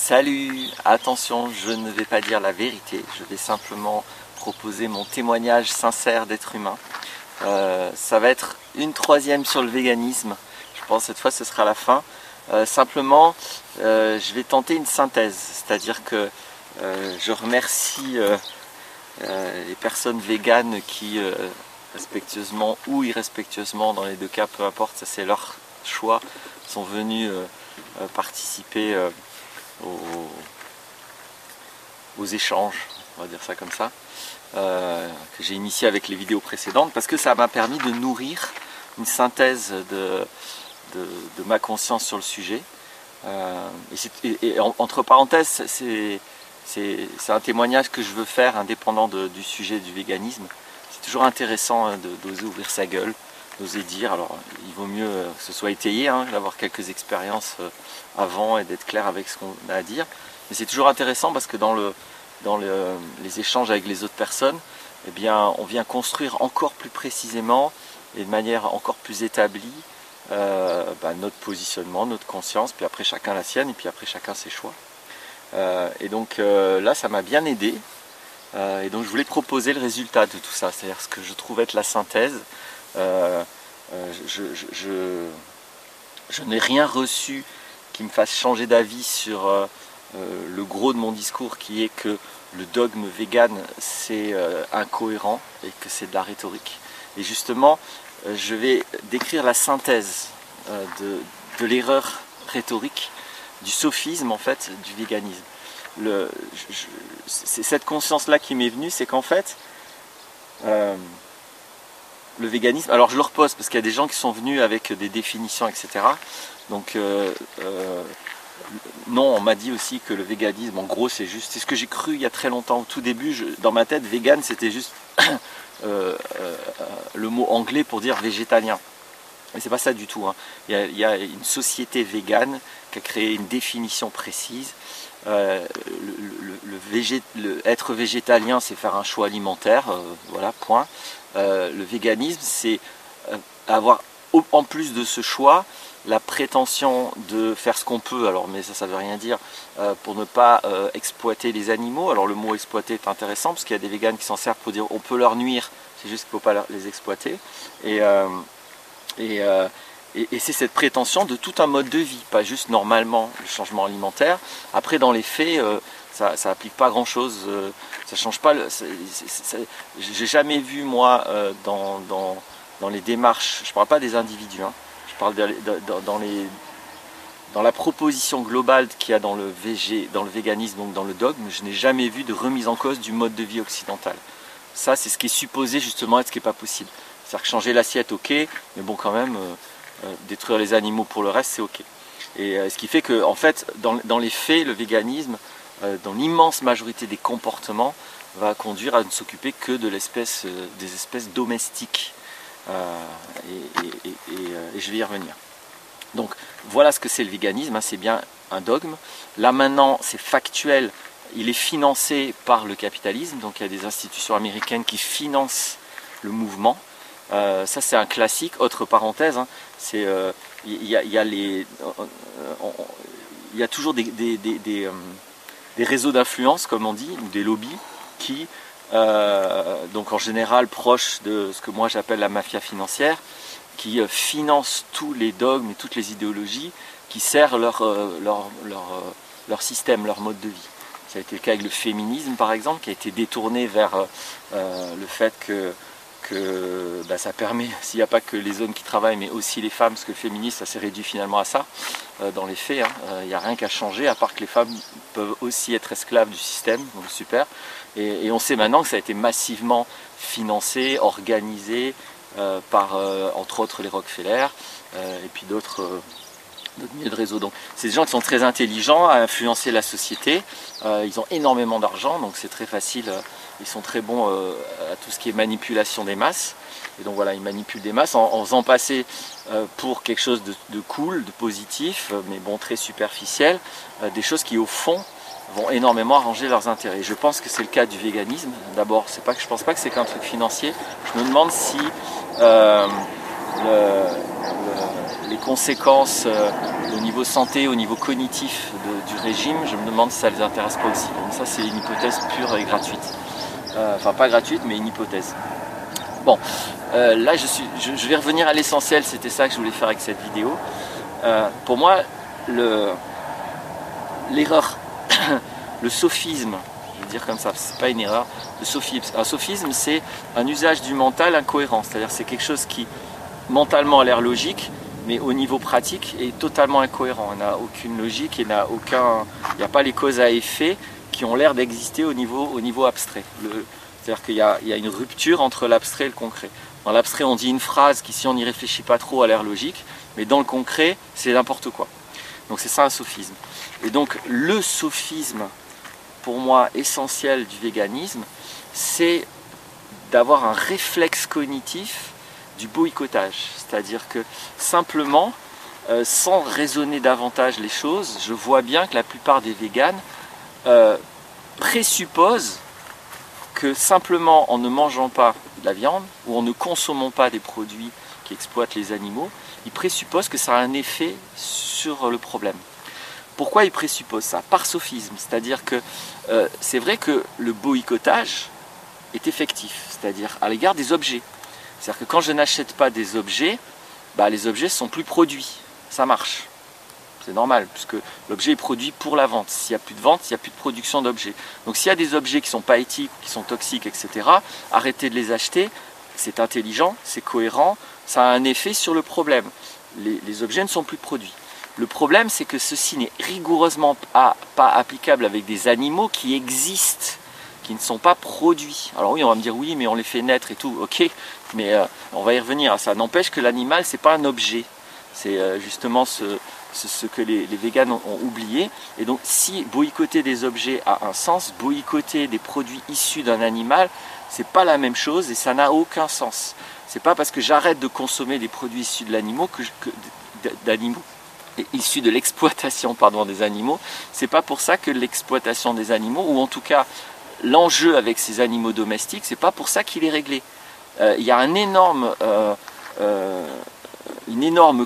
Salut, attention, je ne vais pas dire la vérité, je vais simplement proposer mon témoignage sincère d'être humain. Ça va être une troisième sur le véganisme, je pense cette fois ce sera la fin. Simplement, je vais tenter une synthèse, c'est-à-dire que je remercie les personnes véganes qui, respectueusement ou irrespectueusement, dans les deux cas, peu importe, ça c'est leur choix, sont venus participer aux échanges, on va dire ça comme ça, que j'ai initié avec les vidéos précédentes, parce que ça m'a permis de nourrir une synthèse de ma conscience sur le sujet. Entre parenthèses, c'est un témoignage que je veux faire indépendant du sujet du véganisme. C'est toujours intéressant d'oser ouvrir sa gueule, d'oser dire. Alors il vaut mieux que ce soit étayé, d'avoir quelques expériences avant et d'être clair avec ce qu'on a à dire. Mais c'est toujours intéressant parce que dans les échanges avec les autres personnes, eh bien, on vient construire encore plus précisément et de manière encore plus établie notre positionnement, notre conscience, puis après chacun la sienne et puis après chacun ses choix. Et donc là ça m'a bien aidé. Et donc je voulais proposer le résultat de tout ça, c'est-à-dire ce que je trouve être la synthèse. Je n'ai rien reçu qui me fasse changer d'avis sur le gros de mon discours, qui est que le dogme vegan c'est incohérent et que c'est de la rhétorique. Et justement, je vais décrire la synthèse de l'erreur rhétorique, du sophisme en fait, du véganisme. C'est cette conscience-là qui m'est venue, c'est qu'en fait, le véganisme, alors je le repose parce qu'il y a des gens qui sont venus avec des définitions, etc. Donc non, on m'a dit aussi que le véganisme, en gros, c'est ce que j'ai cru il y a très longtemps. Au tout début, dans ma tête, vegan, c'était juste le mot anglais pour dire végétalien. Mais c'est pas ça du tout. Il y a une société végane qui a créé une définition précise. Être végétalien, c'est faire un choix alimentaire, voilà, point. Le véganisme, c'est avoir, en plus de ce choix, la prétention de faire ce qu'on peut, alors, mais ça ne veut rien dire, pour ne pas exploiter les animaux. Alors le mot exploiter est intéressant, parce qu'il y a des véganes qui s'en servent pour dire on peut leur nuire, c'est juste qu'il ne faut pas les exploiter. Et c'est cette prétention de tout un mode de vie, pas juste normalement le changement alimentaire. Après dans les faits, ça n'applique pas grand chose, ça change pas. J'ai jamais vu moi dans les démarches, je ne parle pas des individus, je parle dans la proposition globale qu'il y a dans le véganisme, donc dans le dogme, je n'ai jamais vu de remise en cause du mode de vie occidental. Ça c'est ce qui est supposé justement être ce qui n'est pas possible. C'est-à-dire que changer l'assiette, ok, mais bon quand même, détruire les animaux pour le reste, c'est ok. Et ce qui fait que, en fait, dans les faits, le véganisme, dans l'immense majorité des comportements, va conduire à ne s'occuper que de des espèces domestiques. Et je vais y revenir. Donc voilà ce que c'est le véganisme, c'est bien un dogme. Là maintenant, c'est factuel, il est financé par le capitalisme, donc il y a des institutions américaines qui financent le mouvement. Ça c'est un classique. Autre parenthèse, il y a toujours des réseaux d'influence, comme on dit, ou des lobbies qui, donc en général proches de ce que moi j'appelle la mafia financière, qui financent tous les dogmes et toutes les idéologies qui servent leur système, leur mode de vie. Ça a été le cas avec le féminisme par exemple, qui a été détourné vers le fait que ça permet, s'il n'y a pas que les hommes qui travaillent, mais aussi les femmes, parce que le féminisme, ça s'est réduit finalement à ça, dans les faits, il n'y a rien qu'à changer, à part que les femmes peuvent aussi être esclaves du système, donc super, et on sait maintenant que ça a été massivement financé, organisé, par, entre autres, les Rockefeller, et puis d'autres milieux de réseau. Donc c'est des gens qui sont très intelligents à influencer la société, ils ont énormément d'argent, donc c'est très facile. Ils sont très bons à tout ce qui est manipulation des masses. Et donc voilà, ils manipulent des masses en faisant passer pour quelque chose de cool, de positif, mais bon, très superficiel, des choses qui au fond vont énormément arranger leurs intérêts. Je pense que c'est le cas du véganisme. D'abord, je ne pense pas que c'est qu'un truc financier. Je me demande si les conséquences au niveau santé, au niveau cognitif du régime, je me demande si ça les intéresse pas aussi. Donc ça c'est une hypothèse pure et gratuite. Enfin pas gratuite mais une hypothèse. Bon, là je vais revenir à l'essentiel, c'était ça que je voulais faire avec cette vidéo. Pour moi, l'erreur, le sophisme, je vais dire comme ça, c'est pas une erreur, le sophisme. Un sophisme, c'est un usage du mental incohérent, c'est-à-dire c'est quelque chose qui mentalement a l'air logique, mais au niveau pratique est totalement incohérent. Il n'a aucune logique, il n'y a pas les causes à effet qui ont l'air d'exister au niveau abstrait. C'est-à-dire qu'il y a une rupture entre l'abstrait et le concret. Dans l'abstrait, on dit une phrase qui, si on n'y réfléchit pas trop, a l'air logique, mais dans le concret, c'est n'importe quoi. Donc c'est ça un sophisme. Et donc le sophisme, pour moi, essentiel du véganisme, c'est d'avoir un réflexe cognitif du boycottage. C'est-à-dire que simplement, sans raisonner davantage les choses, je vois bien que la plupart des véganes présupposent que simplement en ne mangeant pas de la viande ou en ne consommant pas des produits qui exploitent les animaux, ils présupposent que ça a un effet sur le problème. Pourquoi ils présupposent ça? Par sophisme, c'est-à-dire que c'est vrai que le boycottage est effectif, c'est-à-dire à l'égard des objets. C'est-à-dire que quand je n'achète pas des objets, les objets ne sont plus produits, ça marche. C'est normal, puisque l'objet est produit pour la vente. S'il n'y a plus de vente, il n'y a plus de production d'objets. Donc s'il y a des objets qui ne sont pas éthiques, qui sont toxiques, etc., arrêtez de les acheter, c'est intelligent, c'est cohérent, ça a un effet sur le problème. Les objets ne sont plus produits. Le problème, c'est que ceci n'est rigoureusement pas applicable avec des animaux qui existent, qui ne sont pas produits. Alors oui, on va me dire, oui, mais on les fait naître et tout, ok, mais on va y revenir. Ça n'empêche que l'animal, ce n'est pas un objet. C'est justement ce que les véganes ont oublié. Et donc, si boycotter des objets a un sens, boycotter des produits issus d'un animal, c'est pas la même chose et ça n'a aucun sens. C'est pas parce que j'arrête de consommer des produits issus de l'animal issus de l'exploitation des animaux, c'est pas pour ça que l'exploitation des animaux, ou en tout cas l'enjeu avec ces animaux domestiques, c'est pas pour ça qu'il est réglé. Il y a une énorme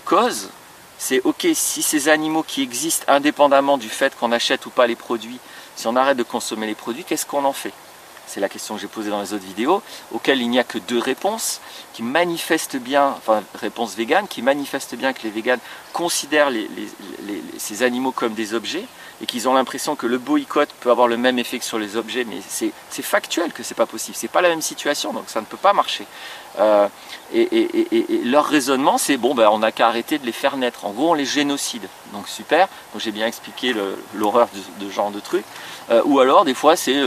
cause, c'est ok, si ces animaux qui existent indépendamment du fait qu'on achète ou pas les produits, si on arrête de consommer les produits, qu'est-ce qu'on en fait? C'est la question que j'ai posée dans les autres vidéos, auxquelles il n'y a que 2 réponses, qui manifestent bien, enfin réponses véganes, qui manifestent bien que les véganes considèrent ces animaux comme des objets, et qu'ils ont l'impression que le boycott peut avoir le même effet que sur les objets, mais c'est factuel que c'est pas possible, c'est pas la même situation, donc ça ne peut pas marcher. Et leur raisonnement, c'est bon, on n'a qu'à arrêter de les faire naître. En gros, on les génocide. Donc super, donc j'ai bien expliqué l'horreur de ce genre de truc. Ou alors, des fois, c'est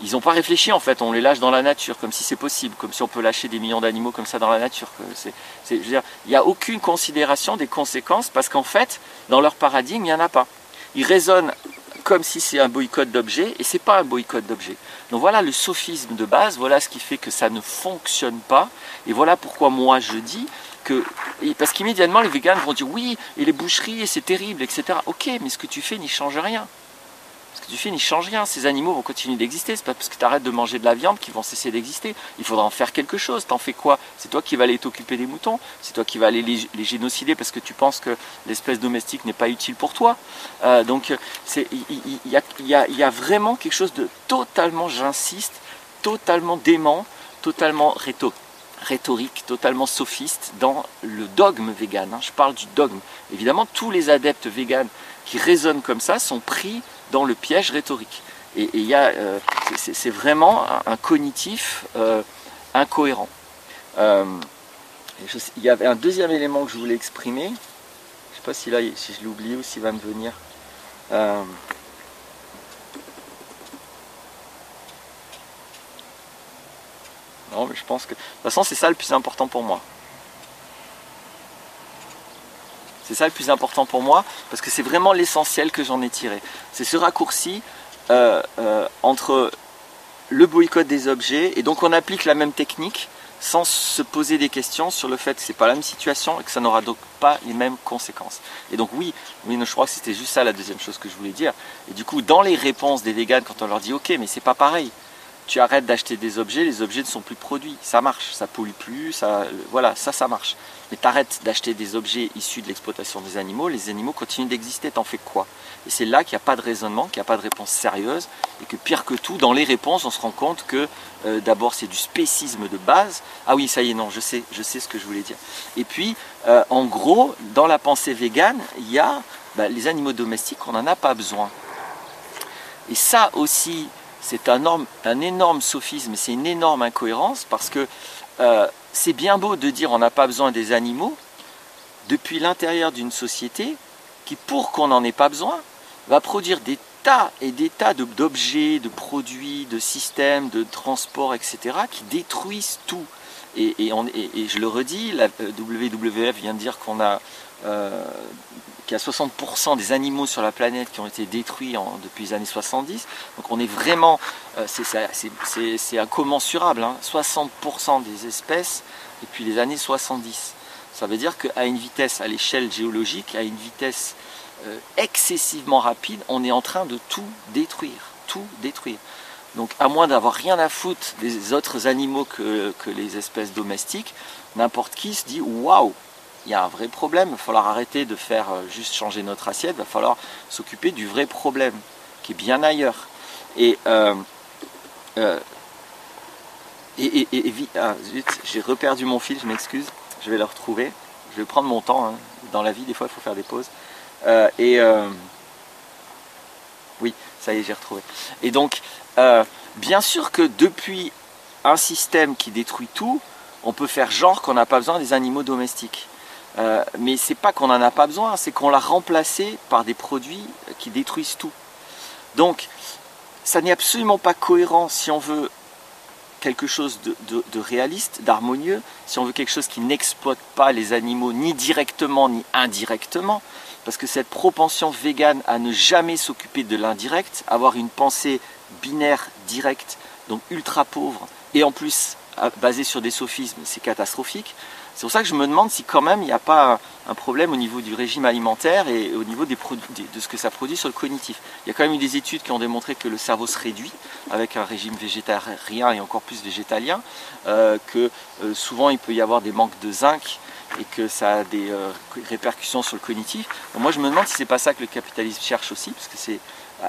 ils n'ont pas réfléchi en fait, on les lâche dans la nature, comme si c'est possible, comme si on peut lâcher des millions d'animaux comme ça dans la nature. Je veux dire, il n'y a aucune considération des conséquences, parce qu'en fait, dans leur paradigme, il n'y en a pas. Ils raisonnent comme si c'est un boycott d'objets, et ce n'est pas un boycott d'objets. Donc voilà le sophisme de base, voilà ce qui fait que ça ne fonctionne pas, et voilà pourquoi moi je dis que, parce qu'immédiatement les véganes vont dire oui, et les boucheries, et c'est terrible, etc. Ok, mais ce que tu fais n'y change rien. Ce que tu fais n'y change rien, ces animaux vont continuer d'exister, c'est pas parce que tu arrêtes de manger de la viande qu'ils vont cesser d'exister. Il faudra en faire quelque chose, t'en fais quoi? C'est toi qui vas aller t'occuper des moutons, c'est toi qui vas aller les génocider parce que tu penses que l'espèce domestique n'est pas utile pour toi. Donc il y a vraiment quelque chose de totalement, j'insiste, totalement dément, totalement rhétorique, totalement sophiste dans le dogme vegan. Je parle du dogme. Évidemment, tous les adeptes véganes qui raisonnent comme ça sont pris dans le piège rhétorique. Et c'est vraiment un cognitif incohérent. Il y avait un deuxième élément que je voulais exprimer. Je ne sais pas si je l'ai oublié ou s'il va me venir. Non, mais je pense que... De toute façon, c'est ça le plus important pour moi. C'est ça le plus important pour moi, parce que c'est vraiment l'essentiel que j'en ai tiré. C'est ce raccourci entre le boycott des objets, et donc on applique la même technique sans se poser des questions sur le fait que ce n'est pas la même situation et que ça n'aura donc pas les mêmes conséquences. Et donc oui, je crois que c'était juste ça la deuxième chose que je voulais dire. Et du coup, dans les réponses des véganes, quand on leur dit ok, mais c'est pas pareil, tu arrêtes d'acheter des objets, les objets ne sont plus produits. Ça marche, ça pollue plus, voilà, ça marche. Mais tu arrêtes d'acheter des objets issus de l'exploitation des animaux, les animaux continuent d'exister, t'en fais quoi? Et c'est là qu'il n'y a pas de raisonnement, qu'il n'y a pas de réponse sérieuse, et que pire que tout, dans les réponses, on se rend compte que d'abord c'est du spécisme de base. Ah oui, ça y est, non, je sais ce que je voulais dire. Et puis, en gros, dans la pensée végane, il y a les animaux domestiques, on n'en a pas besoin. Et ça aussi, c'est un énorme sophisme, c'est une énorme incohérence, parce que c'est bien beau de dire on n'a pas besoin des animaux, depuis l'intérieur d'une société qui, pour qu'on n'en ait pas besoin, va produire des tas et des tas d'objets, de produits, de systèmes, de transport, etc., qui détruisent tout. Et je le redis, la WWF vient de dire qu'il y a 60% des animaux sur la planète qui ont été détruits depuis les années 70. Donc on est vraiment, c'est incommensurable, hein, 60% des espèces depuis les années 70. Ça veut dire qu'à une vitesse, à l'échelle géologique, à une vitesse excessivement rapide, on est en train de tout détruire, tout détruire. Donc à moins d'avoir rien à foutre des autres animaux que les espèces domestiques, n'importe qui se dit waouh, il y a un vrai problème, il va falloir arrêter de faire juste changer notre assiette, il va falloir s'occuper du vrai problème qui est bien ailleurs. Et zut, j'ai reperdu mon fil, je m'excuse, je vais le retrouver, je vais prendre mon temps, hein. Dans la vie des fois il faut faire des pauses. Oui, ça y est, j'ai retrouvé. Et donc, bien sûr que depuis un système qui détruit tout, on peut faire genre qu'on n'a pas besoin des animaux domestiques. Mais c'est pas qu'on n'en a pas besoin, c'est qu'on l'a remplacé par des produits qui détruisent tout. Donc, ça n'est absolument pas cohérent si on veut quelque chose de réaliste, d'harmonieux, si on veut quelque chose qui n'exploite pas les animaux ni directement ni indirectement. Parce que cette propension végane à ne jamais s'occuper de l'indirect, avoir une pensée binaire directe, donc ultra pauvre, et en plus basée sur des sophismes, c'est catastrophique. C'est pour ça que je me demande si quand même il n'y a pas un problème au niveau du régime alimentaire et au niveau de ce que ça produit sur le cognitif. Il y a quand même eu des études qui ont démontré que le cerveau se réduit avec un régime végétarien et encore plus végétalien, que souvent il peut y avoir des manques de zinc, et que ça a des répercussions sur le cognitif. Donc moi je me demande si c'est pas ça que le capitalisme cherche aussi, parce que c'est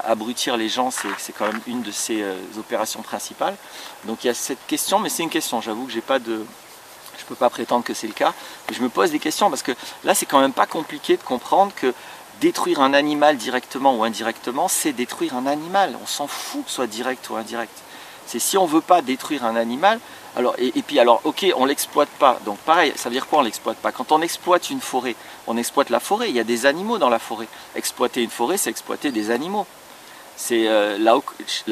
abrutir les gens, c'est quand même une de ses opérations principales. Donc il y a cette question, mais c'est une question, j'avoue que je peux pas prétendre que c'est le cas, mais je me pose des questions, parce que là c'est quand même pas compliqué de comprendre que détruire un animal directement ou indirectement, c'est détruire un animal, on s'en fout que ce soit direct ou indirect. C'est si on veut pas détruire un animal, alors, et puis alors, ok, on l'exploite pas. Donc pareil, ça veut dire quoi on l'exploite pas? Quand on exploite une forêt, on exploite la forêt, il y a des animaux dans la forêt. Exploiter une forêt, c'est exploiter des animaux. C'est là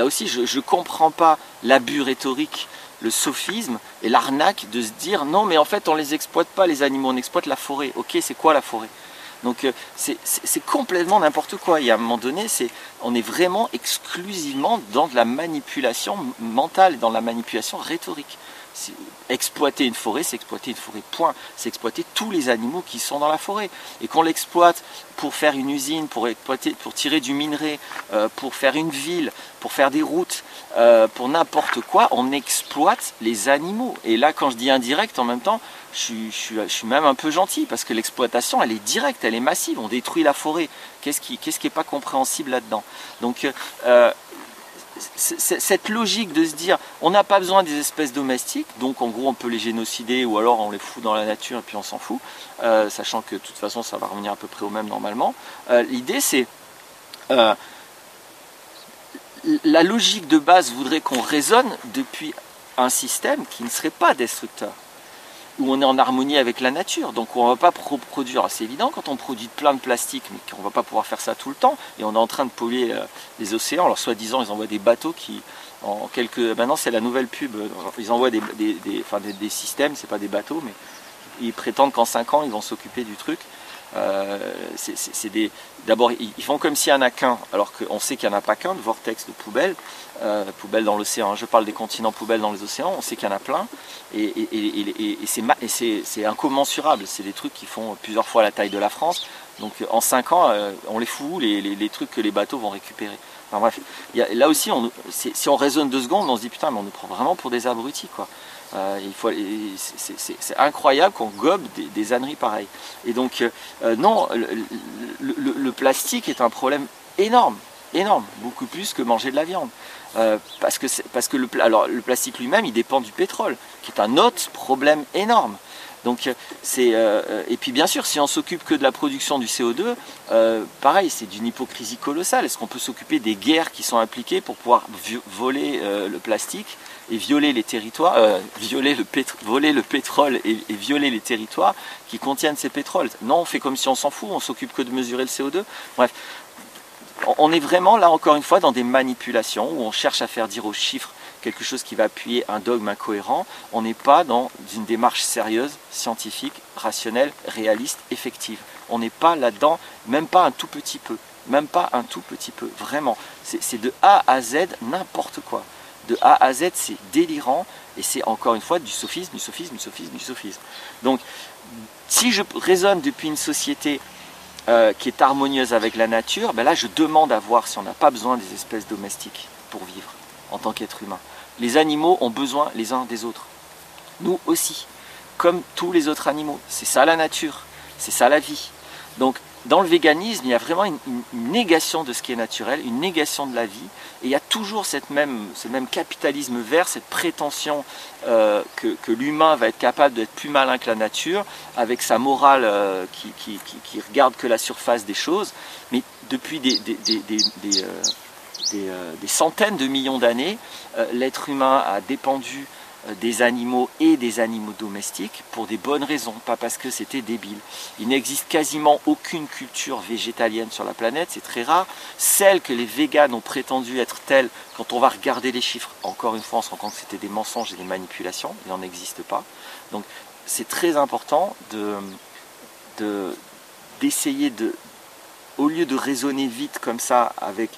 aussi, je ne comprends pas l'abus rhétorique, le sophisme et l'arnaque de se dire non mais en fait on les exploite pas les animaux, on exploite la forêt. Ok, c'est quoi la forêt? Donc c'est complètement n'importe quoi. Et à un moment donné, on est vraiment exclusivement dans de la manipulation mentale, dans de la manipulation rhétorique. Exploiter une forêt, c'est exploiter une forêt, point. C'est exploiter tous les animaux qui sont dans la forêt. Et qu'on l'exploite pour faire une usine, pour tirer du minerai, pour faire une ville, pour faire des routes, pour n'importe quoi, on exploite les animaux. Et là, quand je dis indirect, en même temps, je suis même un peu gentil, parce que l'exploitation, elle est directe, elle est massive, on détruit la forêt. Qu'est-ce qui est pas compréhensible là-dedans? Donc, cette logique de se dire on n'a pas besoin des espèces domestiques, donc en gros on peut les génocider ou alors on les fout dans la nature et puis on s'en fout, sachant que de toute façon ça va revenir à peu près au même normalement. L'idée c'est la logique de base voudrait qu'on raisonne depuis un système qui ne serait pas destructeur, où on est en harmonie avec la nature, donc on ne va pas produire, c'est évident quand on produit plein de plastique, mais qu'on ne va pas pouvoir faire ça tout le temps, et on est en train de polluer les océans. Alors soi-disant ils envoient des bateaux qui, maintenant c'est la nouvelle pub, ils envoient des systèmes, c'est pas des bateaux, mais ils prétendent qu'en 5 ans ils vont s'occuper du truc. D'abord ils font comme s'il n'y en a qu'un, alors qu'on sait qu'il n'y en a pas qu'un, de vortex, de poubelles, poubelles dans l'océan, je parle des continents poubelles dans les océans, on sait qu'il y en a plein, et c'est incommensurable, c'est des trucs qui font plusieurs fois la taille de la France, donc en 5 ans on les fout où les trucs que les bateaux vont récupérer. Enfin bref, là aussi, si on raisonne 2 secondes, on se dit putain, mais on nous prend vraiment pour des abrutis, quoi. C'est incroyable qu'on gobe des âneries pareilles. Et donc, non, le plastique est un problème énorme, énorme, beaucoup plus que manger de la viande. Parce que le plastique lui-même, il dépend du pétrole, qui est un autre problème énorme. Donc, et puis bien sûr, si on s'occupe que de la production du CO2, pareil, c'est d'une hypocrisie colossale. Est-ce qu'on peut s'occuper des guerres qui sont impliquées pour pouvoir voler le plastique et violer les territoires, voler le pétrole et violer les territoires qui contiennent ces pétroles? Non, on fait comme si on s'en fout, on s'occupe que de mesurer le CO2. Bref, on est vraiment là encore une fois dans des manipulations où on cherche à faire dire aux chiffres quelque chose qui va appuyer un dogme incohérent. On n'est pas dans une démarche sérieuse, scientifique, rationnelle, réaliste, effective. On n'est pas là-dedans, même pas un tout petit peu. Même pas un tout petit peu, vraiment. C'est de A à Z n'importe quoi. De A à Z, c'est délirant et c'est encore une fois du sophisme, du sophisme, du sophisme, du sophisme. Donc, si je raisonne depuis une société qui est harmonieuse avec la nature, ben là je demande à voir si on n'a pas besoin des espèces domestiques pour vivre en tant qu'être humain. Les animaux ont besoin les uns des autres. Nous aussi, comme tous les autres animaux. C'est ça la nature, c'est ça la vie. Donc dans le véganisme, il y a vraiment une négation de ce qui est naturel, une négation de la vie. Et il y a toujours ce même capitalisme vert, cette prétention que l'humain va être capable d'être plus malin que la nature, avec sa morale qui regarde que la surface des choses. Mais depuis des centaines de millions d'années, l'être humain a dépendu des animaux et des animaux domestiques pour des bonnes raisons, pas parce que c'était débile. Il n'existe quasiment aucune culture végétalienne sur la planète, c'est très rare. Celles que les véganes ont prétendu être telles, quand on va regarder les chiffres, encore une fois on se rend compte que c'était des mensonges et des manipulations, il n'en existe pas. Donc c'est très important d'essayer au lieu de raisonner vite comme ça avec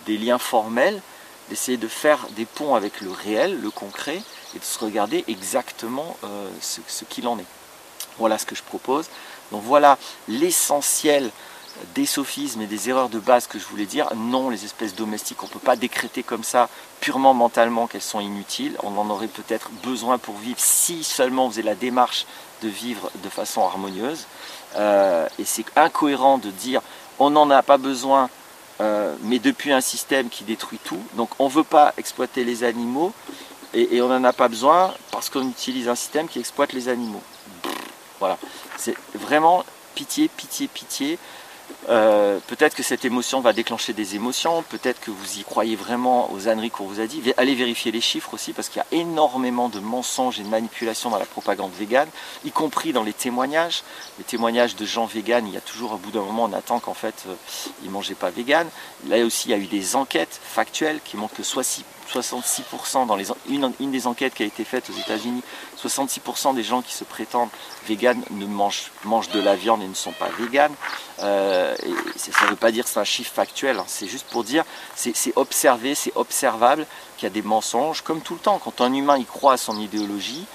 des liens formels, d'essayer de faire des ponts avec le réel, le concret, et de se regarder exactement ce qu'il en est. Voilà ce que je propose. Donc voilà l'essentiel des sophismes et des erreurs de base que je voulais dire. Non, les espèces domestiques, on ne peut pas décréter comme ça, purement mentalement, qu'elles sont inutiles. On en aurait peut-être besoin pour vivre si seulement on faisait la démarche de vivre de façon harmonieuse. Et c'est incohérent de dire on n'en a pas besoin, mais depuis un système qui détruit tout. Donc on ne veut pas exploiter les animaux, et on n'en a pas besoin parce qu'on utilise un système qui exploite les animaux. Voilà, c'est vraiment pitié, pitié, pitié. Peut-être que cette émotion va déclencher des émotions, peut-être que vous y croyez vraiment aux âneries qu'on vous a dit. Allez vérifier les chiffres aussi, parce qu'il y a énormément de mensonges et de manipulations dans la propagande végane, y compris dans les témoignages de gens véganes. Il y a toujours, au bout d'un moment, on attend qu'en fait ils ne mangeaient pas vegan. Là aussi, il y a eu des enquêtes factuelles qui montrent que 66% dans une des enquêtes qui a été faite aux États-Unis, 66% des gens qui se prétendent véganes mangent de la viande et ne sont pas véganes. Ça ne veut pas dire que c'est un chiffre factuel, hein. C'est juste pour dire, c'est observé, c'est observable qu'il y a des mensonges, comme tout le temps. Quand un humain il croit à son idéologie,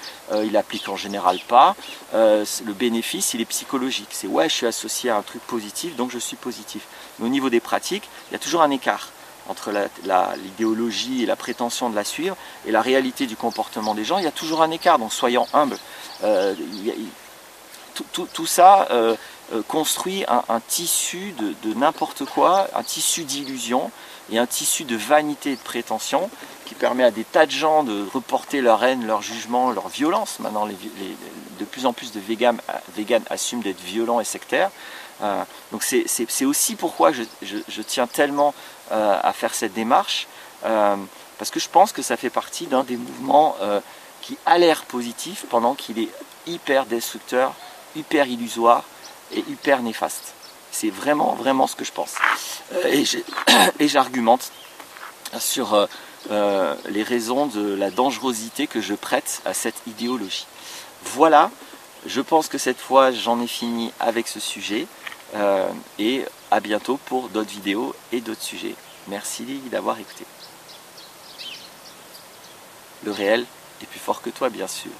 il applique en général pas. Le bénéfice, il est psychologique. C'est ouais, je suis associé à un truc positif, donc je suis positif. Mais au niveau des pratiques, il y a toujours un écart entre l'idéologie et la prétention de la suivre et la réalité du comportement des gens. Il y a toujours un écart, donc soyons humbles. Tout ça construit un tissu de n'importe quoi, un tissu d'illusion et un tissu de vanité et de prétention qui permet à des tas de gens de reporter leur haine, leur jugement, leur violence. Maintenant, de plus en plus de véganes assument d'être violents et sectaires. Donc c'est aussi pourquoi je tiens tellement à faire cette démarche, parce que je pense que ça fait partie d'un des mouvements qui a l'air positif pendant qu'il est hyper destructeur, hyper illusoire et hyper néfaste. C'est vraiment, vraiment ce que je pense. Et j'argumente sur les raisons de la dangerosité que je prête à cette idéologie. Voilà, je pense que cette fois j'en ai fini avec ce sujet. Et à bientôt pour d'autres vidéos et d'autres sujets. Merci d'avoir écouté. Le réel est plus fort que toi, bien sûr.